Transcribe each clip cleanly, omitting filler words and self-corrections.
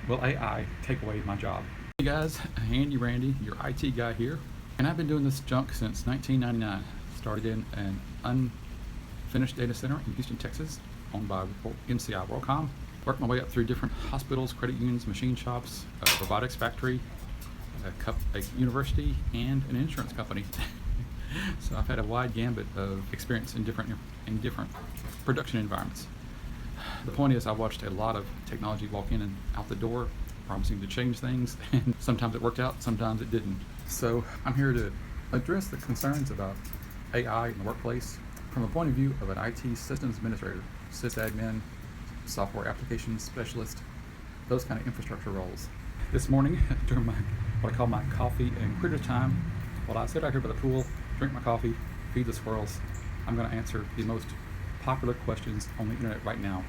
Will AI take away my job? Hey guys, Andy Randy, your IT guy here, and I've been doing this junk since 1999. Started in an unfinished data center in Houston, Texas, owned by MCI WorldCom. Worked my way up through different hospitals, credit unions, machine shops, a robotics factory, a university, and an insurance company. So I've had a wide gambit of experience in different production environments. The point is, I watched a lot of technology walk in and out the door, promising to change things, and sometimes it worked out, sometimes it didn't. So I'm here to address the concerns about AI in the workplace from the point of view of an IT systems administrator, sysadmin, software applications specialist, those kind of infrastructure roles. This morning, during what I call my coffee and critter time, while I sit out here by the pool, drink my coffee, feed the squirrels, I'm going to answer the most popular questions on the internet right now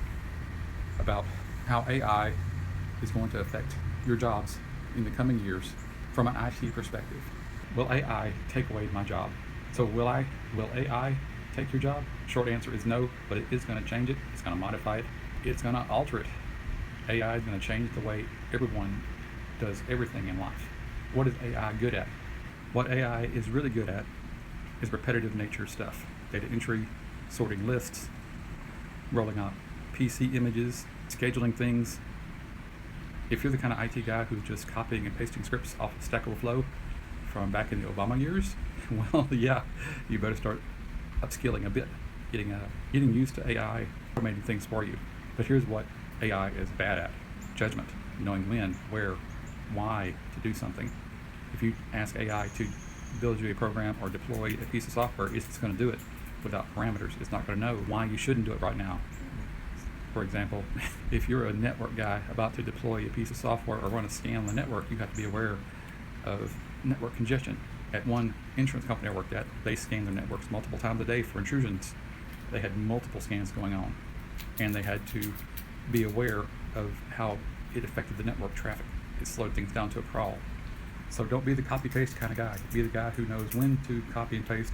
about how AI is going to affect your jobs in the coming years from an IT perspective. Will AI take away my job? So will AI take your job? Short answer is no, but it is going to change it. It's going to modify it. It's going to alter it. AI is going to change the way everyone does everything in life. What is AI good at? What AI is really good at is repetitive nature stuff. Data entry, sorting lists, rolling out PC images, scheduling things. If you're the kind of IT guy who's just copying and pasting scripts off of Stack Overflow from back in the Obama years, well, yeah, you better start upskilling a bit, getting used to AI automating things for you. But here's what AI is bad at: judgment, knowing when, where, why to do something. If you ask AI to build you a program or deploy a piece of software, it's going to do it without parameters. It's not going to know why you shouldn't do it right now. For example, if you're a network guy about to deploy a piece of software or run a scan on the network, you have to be aware of network congestion. At one insurance company I worked at, they scanned their networks multiple times a day for intrusions. They had multiple scans going on, and they had to be aware of how it affected the network traffic. It slowed things down to a crawl. So don't be the copy-paste kind of guy. Be the guy who knows when to copy and paste,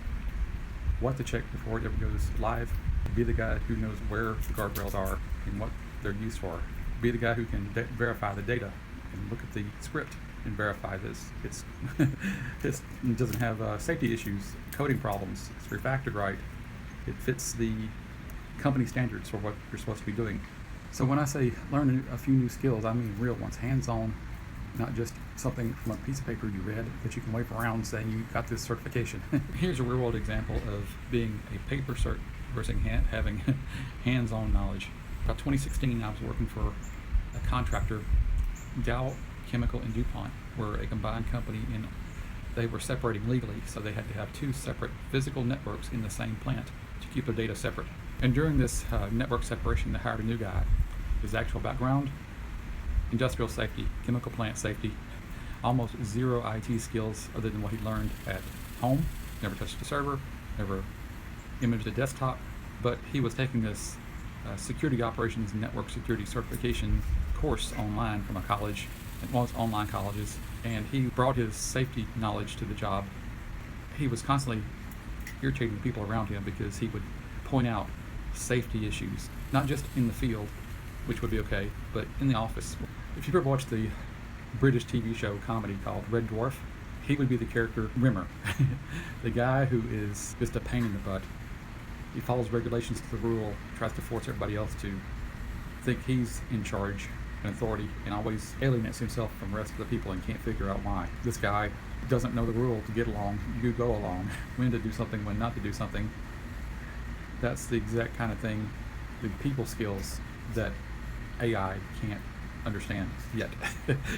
what to check before it ever goes live. Be the guy who knows where the guardrails are and what they're used for. Be the guy who can verify the data and look at the script and verify this. It doesn't have safety issues, coding problems. It's refactored right. It fits the company standards for what you're supposed to be doing. So when I say learn a few new skills, I mean real ones, hands-on, not just something from a piece of paper you read that you can wave around saying you got this certification. Here's a real-world example of being a paper cert versus having hands-on knowledge. About 2016, I was working for a contractor, Dow Chemical and DuPont, were a combined company, and they were separating legally, so they had to have two separate physical networks in the same plant to keep their data separate. And during this network separation, they hired a new guy. His actual background: industrial safety, chemical plant safety, almost zero IT skills other than what he learned at home. Never touched a server, never imaged a desktop, but he was taking this security operations network security certification course online from a college, one of those online colleges, and he brought his safety knowledge to the job. He was constantly irritating the people around him because he would point out safety issues, not just in the field, which would be okay, but in the office. If you've ever watched the British TV show comedy called Red Dwarf, he would be the character Rimmer, the guy who is just a pain in the butt. He follows regulations to the rule, tries to force everybody else to think he's in charge and authority, and always alienates himself from the rest of the people and can't figure out why. This guy doesn't know the rule to get along. You go along, when to do something, when not to do something. That's the exact kind of thing, the people skills that AI can't understand yet.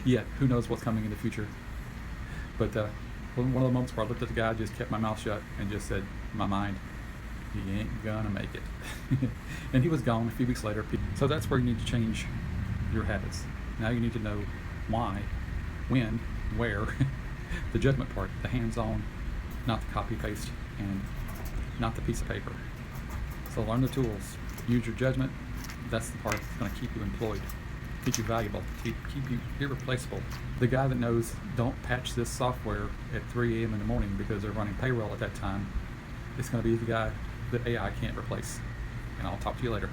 Yet, who knows what's coming in the future. But one of the moments where I looked at the guy, just kept my mouth shut and just said in my mind, he ain't gonna make it. And he was gone a few weeks later. So that's where you need to change your habits. Now you need to know why, when, where, the judgment part, the hands-on, not the copy-paste, and not the piece of paper. So learn the tools, use your judgment. That's the part that's going to keep you employed, keep you valuable, keep you irreplaceable. The guy that knows don't patch this software at 3 a.m. in the morning because they're running payroll at that time, is going to be the guy that AI can't replace. And I'll talk to you later.